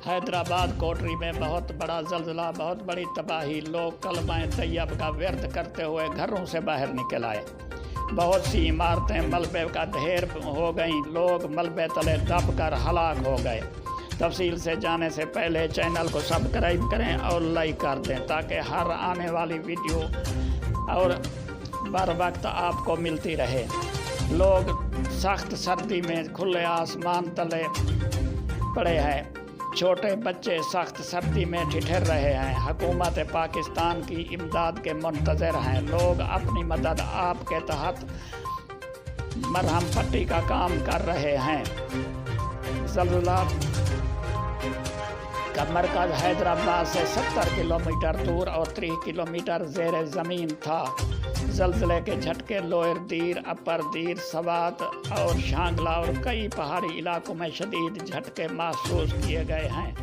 हैदराबाद कोटरी में बहुत बड़ा ज़ल्ज़ला, बहुत बड़ी तबाही। लोग कलमा तैयब का व्यर्थ करते हुए घरों से बाहर निकल आए। बहुत सी इमारतें मलबे का ढेर हो गईं। लोग मलबे तले दब कर हलाक हो गए। तफसील से जाने से पहले चैनल को सब्सक्राइब करें और लाइक कर दें ताकि हर आने वाली वीडियो और बर वक्त आपको मिलती रहे। लोग सख्त सर्दी में खुले आसमान तले पड़े हैं। छोटे बच्चे सख्त सर्दी में ठिठुर रहे हैं। हुकूमत पाकिस्तान की इमदाद के मुंतज़र हैं। लोग अपनी मदद आप के तहत मरहम पट्टी का काम कर रहे हैं। ज़ल्ज़ला का मरकज़ हैदराबाद से 70 किलोमीटर दूर और 30 किलोमीटर ज़ेर ज़मीन था। ज़ल्ज़ले के झटके लोअर दीर, अपर दीर, सवात और शांगला और कई पहाड़ी इलाकों में शदीद झटके महसूस किए गए हैं।